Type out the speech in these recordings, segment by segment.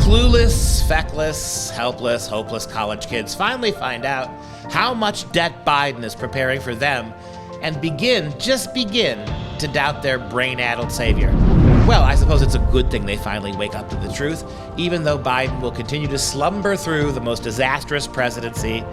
Clueless, feckless, helpless, hopeless college kids finally find out how much debt Biden is preparing for them and just begin to doubt their brain-addled savior. Well, I suppose it's a good thing they finally wake up to the truth, even though Biden will continue to slumber through the most disastrous presidency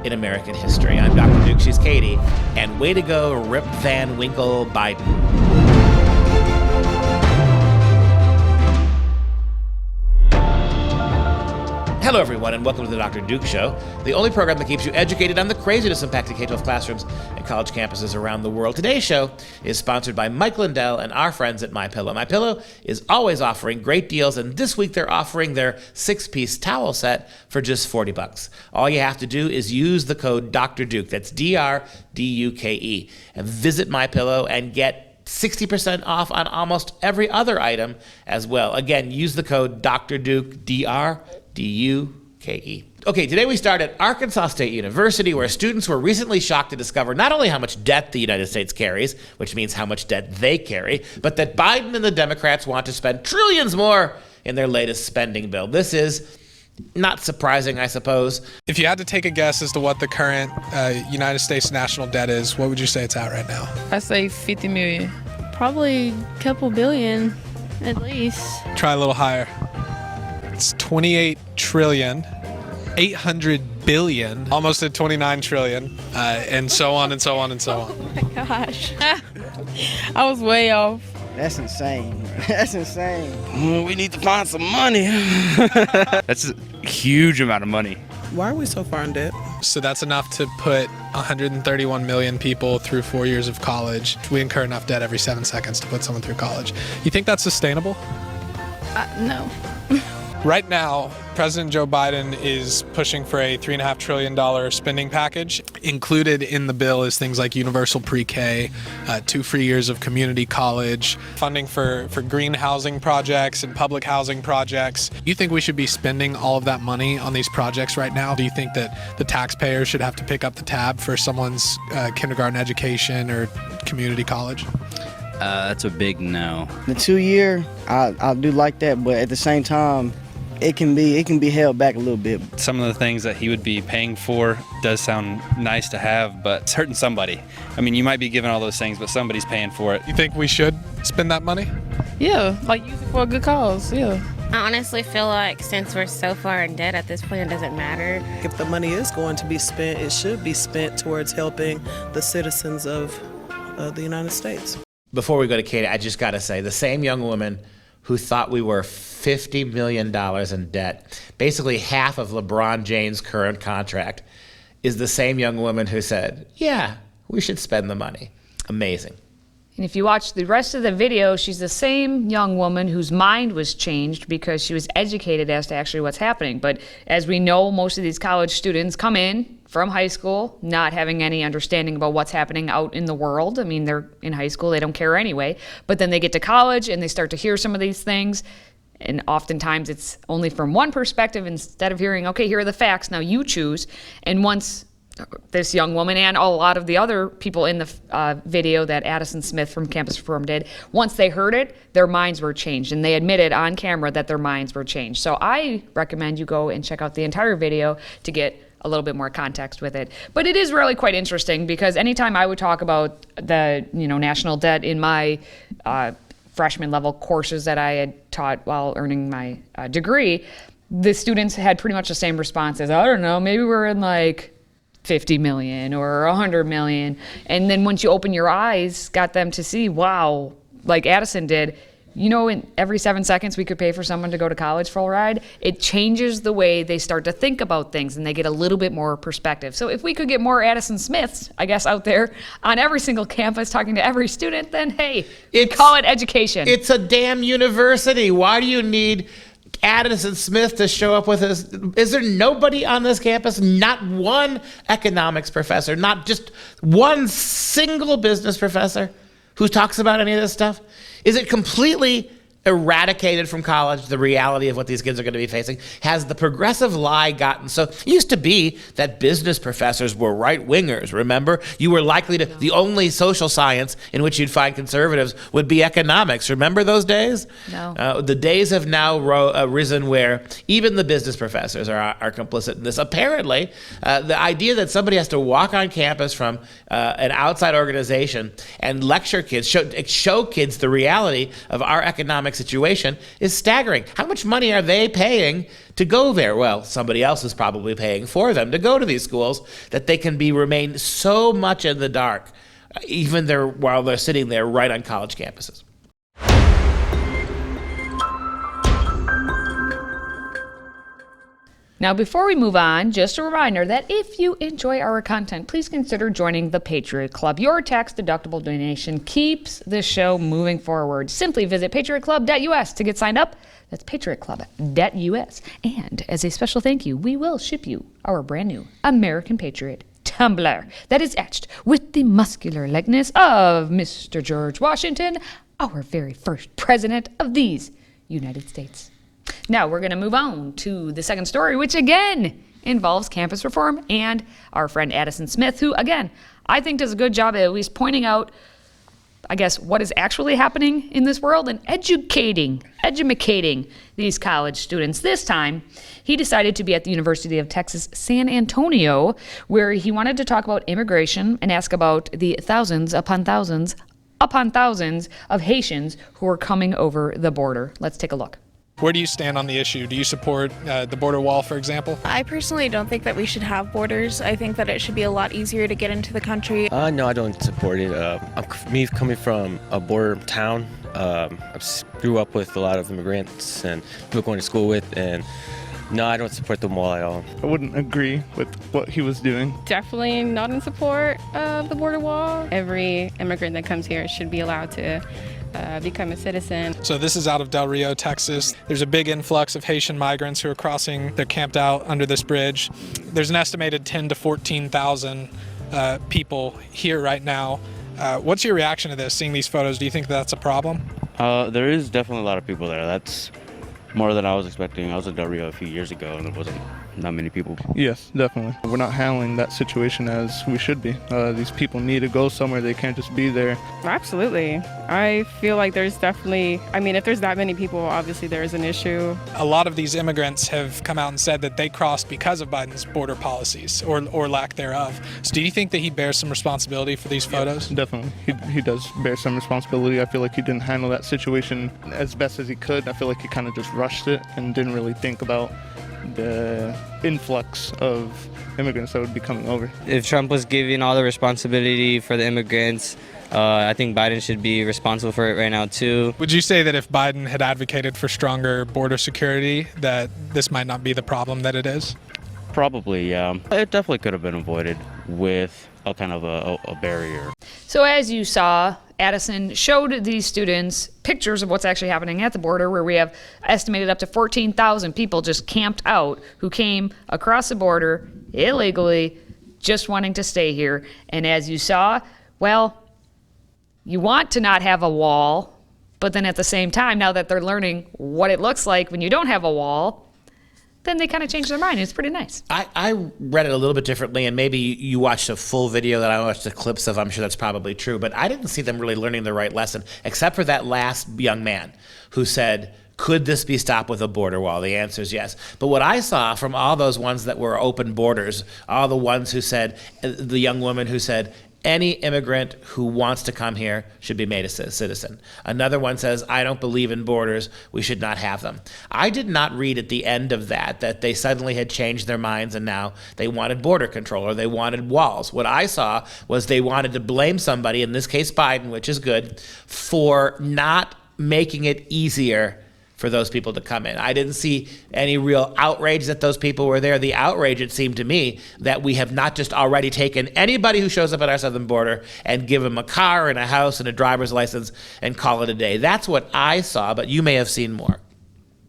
in American history. I'm Dr. Duke, she's Katie, and way to go, Rip Van Winkle Biden. Hello, everyone, and welcome to the Dr. Duke Show, the only program that keeps you educated on the craziness impacting K-12 classrooms and college campuses around the world. Today's show is sponsored by Mike Lindell and our friends at MyPillow. MyPillow is always offering great deals, and this week they're offering their 6-piece towel set for just $40. All you have to do is use the code Dr. Duke, that's DRDUKE, and visit MyPillow and get 60% off on almost every other item as well. Again, use the code Dr. Duke, D-R-D-U-K-E. Okay, today we start at Arkansas State University, where students were recently shocked to discover not only how much debt the United States carries, which means how much debt they carry, but that Biden and the Democrats want to spend trillions more in their latest spending bill. This is not surprising, I suppose. If you had to take a guess as to what the current United States national debt is, what would you say it's at right now? I say 50 million. Probably a couple billion, at least. Try a little higher. It's 28 trillion, 800 billion, almost at 29 trillion, and so on and so on and so on. Oh my gosh. I was way off. That's insane. That's insane. We need to find some money. That's a huge amount of money. Why are we so far in debt? So that's enough to put 131 million people through 4 years of college. We incur enough debt every 7 seconds to put someone through college. You think that's sustainable? No. Right now, President Joe Biden is pushing for a $3.5 trillion spending package. Included in the bill is things like universal pre-K, 2 free years of community college, funding for green housing projects and public housing projects. You think we should be spending all of that money on these projects right now? Do you think that the taxpayers should have to pick up the tab for someone's kindergarten education or community college? That's a big no. The 2-year, I do like that, but at the same time, it can be held back a little bit. Some of the things that he would be paying for does sound nice to have, but it's hurting somebody. I mean, you might be given all those things, but somebody's paying for it. You think we should spend that money? Yeah, like use it for a good cause, yeah. I honestly feel like since we're so far in debt at this point, it doesn't matter. If the money is going to be spent, it should be spent towards helping the citizens of the United States. Before we go to Katie, I just got to say, the same young woman who thought we were $50 million in debt, basically half of LeBron James' current contract, is the same young woman who said, yeah, we should spend the money. Amazing. And if you watch the rest of the video, she's the same young woman whose mind was changed because she was educated as to actually what's happening. But as we know, most of these college students come in from high school not having any understanding about what's happening out in the world. I mean, they're in high school, they don't care anyway. But then they get to college and they start to hear some of these things. And oftentimes it's only from one perspective instead of hearing, okay, here are the facts, now you choose. And once this young woman and a lot of the other people in the video that Addison Smith from Campus Reform did, once they heard it, their minds were changed. And they admitted on camera that their minds were changed. So I recommend you go and check out the entire video to get a little bit more context with it. But it is really quite interesting because anytime I would talk about the national debt in my freshman level courses that I had taught while earning my degree, the students had pretty much the same response as, I don't know, maybe we're in like 50 million or 100 million. And then once you open your eyes, got them to see, wow, like Addison did, in every 7 seconds we could pay for someone to go to college full ride. It changes the way they start to think about things and they get a little bit more perspective. So if we could get more Addison Smiths, I guess, out there on every single campus talking to every student, then hey, call it education. It's a damn university. Why do you need Addison Smith to show up with us? Is there nobody on this campus, not one economics professor, not just one single business professor who talks about any of this stuff? Is it completely eradicated from college the reality of what these kids are going to be facing? Has the progressive lie gotten so? It used to be that business professors were right-wingers, remember? You were likely to, the only social science in which you'd find conservatives would be economics. Remember those days? No. The days have now risen where even the business professors are complicit in this. Apparently, the idea that somebody has to walk on campus from an outside organization and lecture kids, show kids the reality of our economic situation is staggering. How much money are they paying to go there? Well, somebody else is probably paying for them to go to these schools, that they can remain so much in the dark, even while they're sitting there right on college campuses. Now, before we move on, just a reminder that if you enjoy our content, please consider joining the Patriot Club. Your tax-deductible donation keeps the show moving forward. Simply visit patriotclub.us to get signed up. That's patriotclub.us. And as a special thank you, we will ship you our brand new American Patriot tumbler that is etched with the muscular likeness of Mr. George Washington, our very first president of these United States. Now we're going to move on to the second story, which again involves campus reform and our friend Addison Smith, who again, I think does a good job at least pointing out, I guess, what is actually happening in this world and educating these college students. This time, he decided to be at the University of Texas, San Antonio, where he wanted to talk about immigration and ask about the thousands upon thousands of Haitians who are coming over the border. Let's take a look. Where do you stand on the issue? Do you support the border wall, for example? I personally don't think that we should have borders. I think that it should be a lot easier to get into the country. No, I don't support it. Me coming from a border town, I grew up with a lot of immigrants and people going to school with, and no, I don't support the wall at all. I wouldn't agree with what he was doing. Definitely not in support of the border wall. Every immigrant that comes here should be allowed to become a citizen. So this is out of Del Rio, Texas. There's a big influx of Haitian migrants who are crossing. They're camped out under this bridge. There's an estimated 10 to 14,000 people here right now. What's your reaction to this, seeing these photos? Do you think that's a problem? There is definitely a lot of people there. That's more than I was expecting. I was at Del Rio a few years ago and there wasn't that many people. Yes, definitely. We're not handling that situation as we should be. These people need to go somewhere. They can't just be there. Absolutely. I feel like there's definitely, if there's that many people, obviously there is an issue. A lot of these immigrants have come out and said that they crossed because of Biden's border policies or lack thereof. So do you think that he bears some responsibility for these photos? Definitely. He does bear some responsibility. I feel like he didn't handle that situation as best as he could. I feel like he kind of just rushed it and didn't really think about the influx of immigrants that would be coming over. If Trump was giving all the responsibility for the immigrants, I think Biden should be responsible for it right now too. Would you say that if Biden had advocated for stronger border security, that this might not be the problem that it is? Probably, yeah. It definitely could have been avoided with a kind of a barrier. So as you saw, Addison showed these students pictures of what's actually happening at the border, where we have estimated up to 14,000 people just camped out who came across the border illegally, just wanting to stay here. And as you saw, well, you want to not have a wall, but then at the same time, now that they're learning what it looks like when you don't have a wall, then they kind of change their mind. It's pretty nice. I read it a little bit differently, and maybe you watched a full video that I watched the clips of. I'm sure that's probably true, but I didn't see them really learning the right lesson, except for that last young man who said, could this be stopped with a border wall? The answer is yes. But what I saw from all those ones that were open borders, all the ones who said, the young woman who said, any immigrant who wants to come here should be made a citizen. Another one says, I don't believe in borders. We should not have them. I did not read at the end of that they suddenly had changed their minds and now they wanted border control or they wanted walls. What I saw was they wanted to blame somebody, in this case Biden, which is good, for not making it easier for those people to come in. I didn't see any real outrage that those people were there. The outrage, it seemed to me, that we have not just already taken anybody who shows up at our southern border and give them a car and a house and a driver's license and call it a day. That's what I saw, but you may have seen more.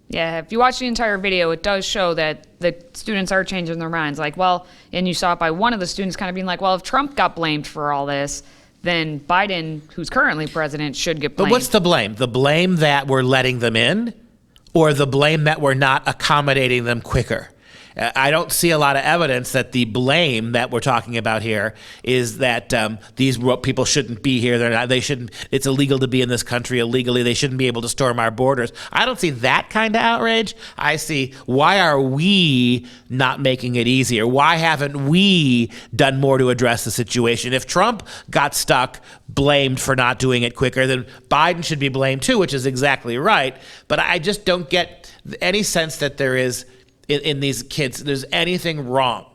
Yeah, if you watch the entire video, it does show that the students are changing their minds. Like, well, and you saw it by one of the students kind of being like, well, if Trump got blamed for all this, then Biden, who's currently president, should get blamed. But what's the blame? The blame that we're letting them in, or the blame that we're not accommodating them quicker? I don't see a lot of evidence that the blame that we're talking about here is that these people shouldn't be here. They shouldn't. It's illegal to be in this country illegally. They shouldn't be able to storm our borders. I don't see that kind of outrage. I see, why are we not making it easier? Why haven't we done more to address the situation? If Trump got stuck, blamed for not doing it quicker, then Biden should be blamed too, which is exactly right. But I just don't get any sense that there is, in these kids, there's anything wrong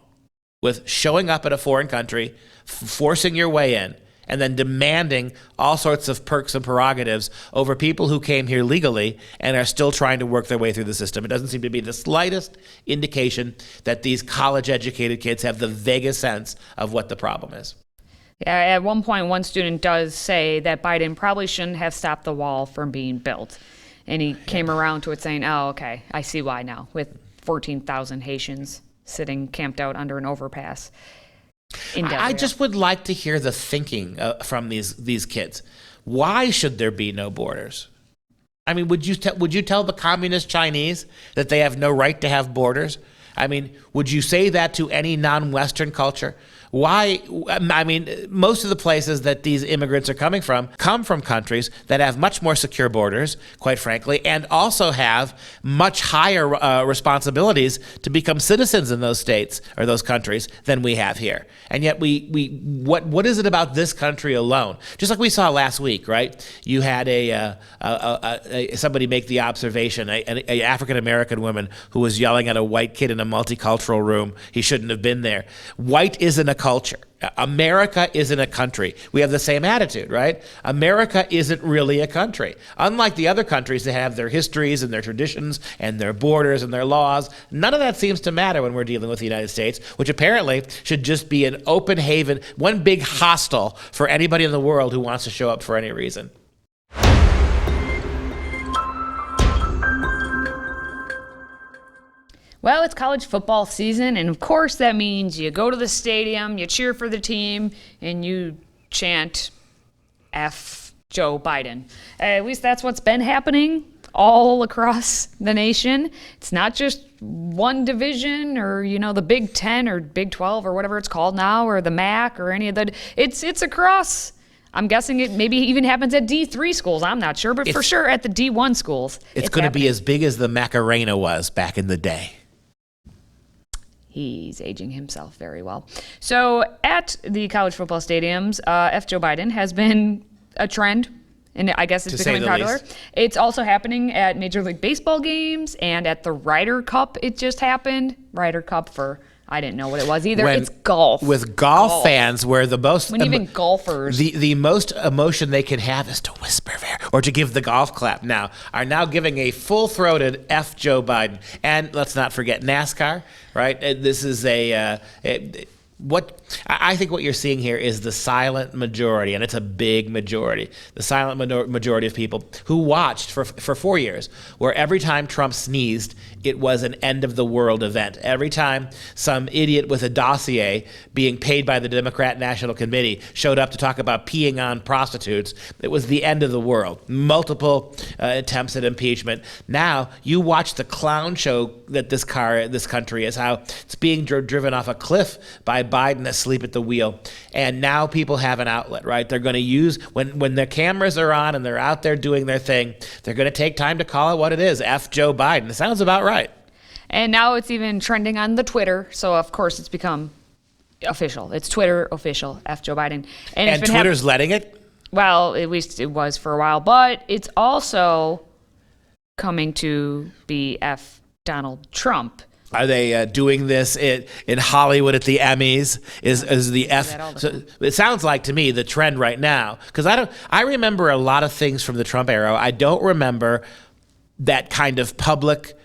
with showing up at a foreign country, forcing your way in, and then demanding all sorts of perks and prerogatives over people who came here legally and are still trying to work their way through the system. It doesn't seem to be the slightest indication that these college-educated kids have the vaguest sense of what the problem is. Yeah, at one point, one student does say that Biden probably shouldn't have stopped the wall from being built. And he came around to it saying, oh, okay, I see why now, with 14,000 Haitians sitting camped out under an overpass in Delaware. I just would like to hear the thinking from these kids. Why should there be no borders? I mean, would you tell the communist Chinese that they have no right to have borders? I mean, would you say that to any non-Western culture? Why? I mean, most of the places that these immigrants are coming from come from countries that have much more secure borders, quite frankly, and also have much higher responsibilities to become citizens in those states or those countries than we have here. And yet what is it about this country alone? Just like we saw last week, right? You had somebody make the observation, an African-American woman who was yelling at a white kid in a multicultural room. He shouldn't have been there. White isn't a culture. America isn't a country. We have the same attitude, right? America isn't really a country. Unlike the other countries that have their histories and their traditions and their borders and their laws, none of that seems to matter when we're dealing with the United States, which apparently should just be an open haven, one big hostel for anybody in the world who wants to show up for any reason. Well, it's college football season, and of course that means you go to the stadium, you cheer for the team, and you chant F Joe Biden. At least that's what's been happening all across the nation. It's not just one division or, the Big 10 or Big 12 or whatever it's called now, or the MAC or any of the... It's across. I'm guessing it maybe even happens at D3 schools. I'm not sure, but for sure at the D1 schools. It's going to be as big as the Macarena was back in the day. He's aging himself very well. So at the college football stadiums, F. Joe Biden has been a trend, and I guess it's becoming popular. It's also happening at Major League Baseball games and at the Ryder Cup. It just happened. Ryder Cup for... I didn't know what it was either. It's golf. With golf fans, where the most... When even golfers... The most emotion they can have is to whisper there or to give the golf clap are now giving a full-throated F. Joe Biden. And let's not forget NASCAR, right? This is I think what you're seeing here is the silent majority, and it's a big majority, the silent majority of people who watched for 4 years, where every time Trump sneezed, it was an end-of-the-world event. Every time some idiot with a dossier being paid by the Democrat National Committee showed up to talk about peeing on prostitutes, it was the end of the world. Multiple attempts at impeachment. Now, you watch the clown show that this country is, how it's being driven off a cliff by Biden asleep at the wheel. And now people have an outlet, right? They're going to use, when their cameras are on and they're out there doing their thing, they're going to take time to call it what it is, F. Joe Biden. It sounds about right. And now it's even trending on the Twitter, so of course it's become official. It's Twitter official, F. Joe Biden. And Twitter's letting it? Well, at least it was for a while, but it's also coming to be F. Donald Trump. Are they doing this in Hollywood at the Emmys? Is the F? So it sounds like to me the trend right now, because I remember a lot of things from the Trump era. I don't remember that kind of public,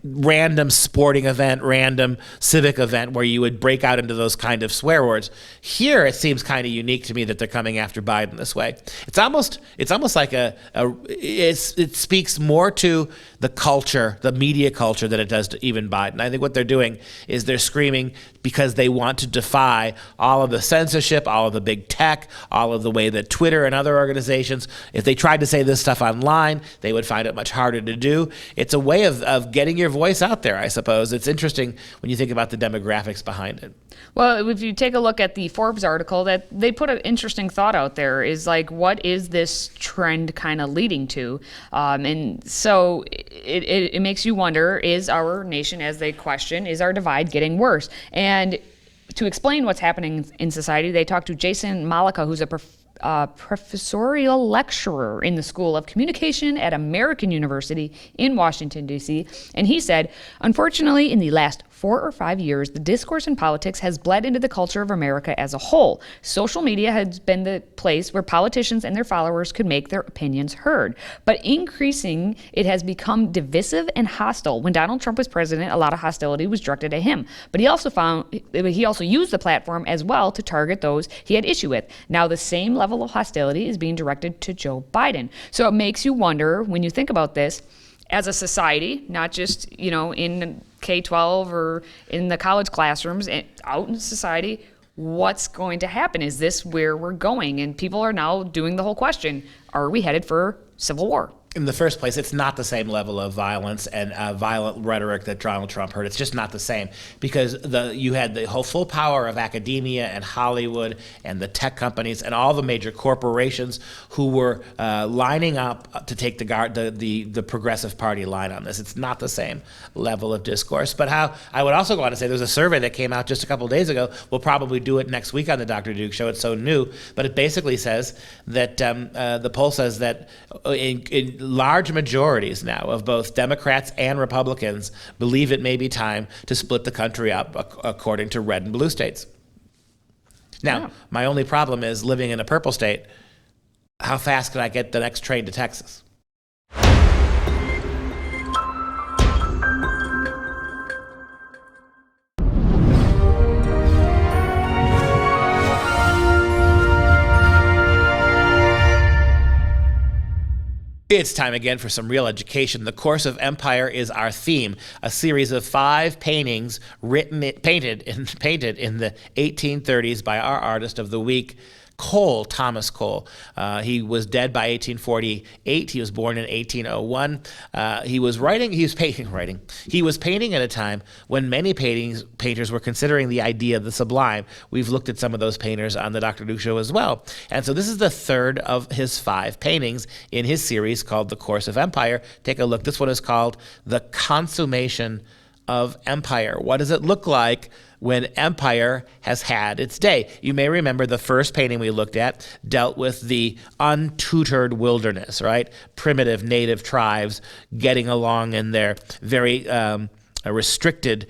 random sporting event, random civic event where you would break out into those kind of swear words. Here, it seems kind of unique to me that they're coming after Biden this way. It's almost like it speaks more to the culture, the media culture, than it does to even Biden. I think what they're doing is they're screaming because they want to defy all of the censorship, all of the big tech, all of the way that Twitter and other organizations, if they tried to say this stuff online, they would find it much harder to do. It's a way of getting your voice out there, I suppose. It's interesting when you think about the demographics behind it. Well, if you take a look at the Forbes article, that they put an interesting thought out there is like, what is this trend kind of leading to? And so it makes you wonder, is our nation, as they question, is our divide getting worse? And to explain what's happening in society, they talked to Jason Malika, who's a professorial lecturer in the School of Communication at American University in Washington, D.C. And he said, unfortunately, in the last 4 or 5 years, the discourse in politics has bled into the culture of America as a whole. Social media has been the place where politicians and their followers could make their opinions heard. But increasing, it has become divisive and hostile. When Donald Trump was president, a lot of hostility was directed at him. But he also used the platform as well to target those he had issue with. Now the same level of hostility is being directed to Joe Biden. So it makes you wonder, when you think about this, as a society, not just, in K-12 or in the college classrooms, out in society, what's going to happen? Is this where we're going? And people are now doing the whole question, are we headed for civil war? In the first place, it's not the same level of violence and violent rhetoric that Donald Trump heard. It's just not the same, because you had the whole full power of academia and Hollywood and the tech companies and all the major corporations who were lining up to take the Progressive Party line on this. It's not the same level of discourse. But how I would also go on to say, there's a survey that came out just a couple of days ago. We'll probably do it next week on the Dr. Duke Show. It's so new, but it basically says that the poll says that in large majorities now of both Democrats and Republicans believe it may be time to split the country up according to red and blue states. Now, my only problem is living in a purple state. How fast can I get the next train to Texas? It's time again for some real education. The Course of Empire is our theme, a series of 5 paintings painted in the 1830s by our artist of the week, Thomas Cole. He was dead by 1848. He was born in 1801. He was painting at a time when many painters were considering the idea of the sublime. We've looked at some of those painters on the Dr. Duke Show as well. And so this is the third of his 5 paintings in his series called The Course of Empire. Take a look. This one is called The Consummation of Empire. What does it look like when empire has had its day? You may remember the first painting we looked at dealt with the untutored wilderness, right? Primitive native tribes getting along in their very restricted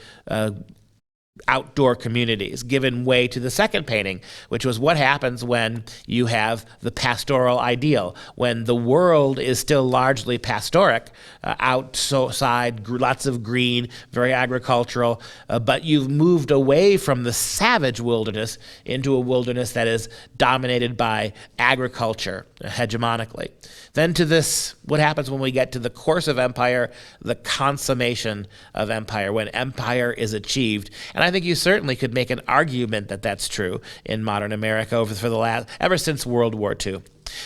outdoor communities, given way to the second painting, which was what happens when you have the pastoral ideal, when the world is still largely pastoric, outside, lots of green, very agricultural, but you've moved away from the savage wilderness into a wilderness that is dominated by agriculture hegemonically. Then to this, what happens when we get to the Course of Empire, the Consummation of Empire, when empire is achieved. And I think you certainly could make an argument that that's true in modern America ever since World War II.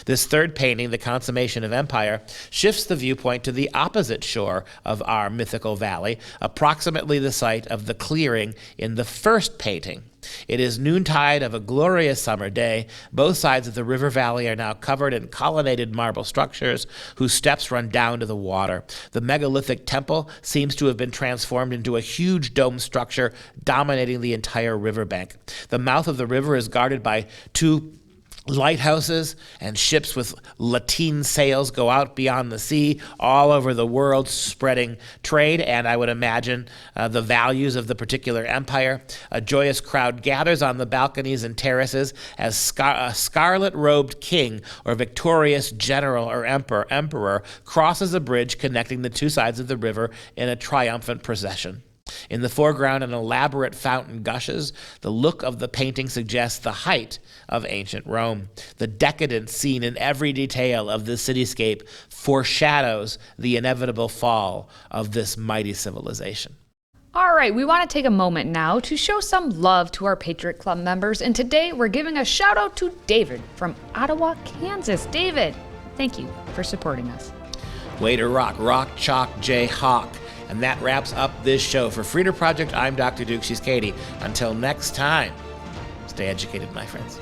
This third painting, The Consummation of Empire, shifts the viewpoint to the opposite shore of our mythical valley, approximately the site of the clearing in the first painting. It is noontide of a glorious summer day. Both sides of the river valley are now covered in colonnaded marble structures whose steps run down to the water. The megalithic temple seems to have been transformed into a huge dome structure dominating the entire riverbank. The mouth of the river is guarded by 2 lighthouses, and ships with lateen sails go out beyond the sea all over the world, spreading trade and, I would imagine, the values of the particular empire. A joyous crowd gathers on the balconies and terraces as a scarlet-robed king or victorious general or emperor crosses a bridge connecting the 2 sides of the river in a triumphant procession. In the foreground, an elaborate fountain gushes. The look of the painting suggests the height of ancient Rome. The decadence seen in every detail of the cityscape foreshadows the inevitable fall of this mighty civilization. All right, we want to take a moment now to show some love to our Patriot Club members, and today we're giving a shout out to David from Ottawa, Kansas. David, thank you for supporting us. Way to rock, Rock Chalk J Hawk. And that wraps up this show. For Freedom Project, I'm Dr. Duke, she's Katie. Until next time, stay educated, my friends.